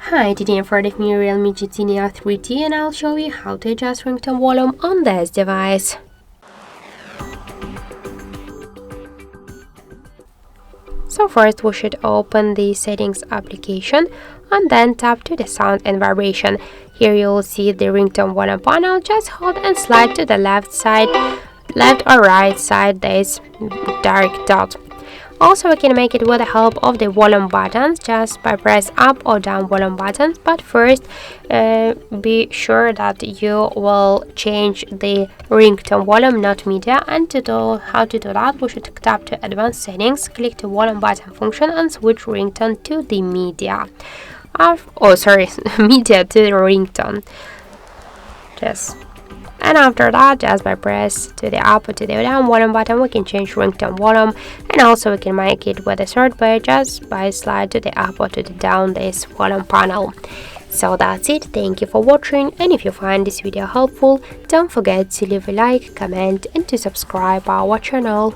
Hi, today in front of me Realme GT Neo 3T and I'll show you how to adjust ringtone volume on this device. So first we should open the settings application and then tap to the sound and vibration. Here you'll see the ringtone volume panel. Just hold and slide to the left or right side this dark dot. Also, we can make it with the help of the volume buttons just by press up or down volume buttons, but first be sure that you will change the ringtone volume, not media. And how to do that, we should tap to advanced settings, click the volume button function and switch ringtone to the media. Media to the ringtone. And after that, just by press to the up or to the down volume button, we can change ringtone volume, and also we can make it with a third page just by slide to the up or to the down this volume panel. So that's it. Thank you for watching, and if you find this video helpful, don't forget to leave a like, comment and to subscribe our channel.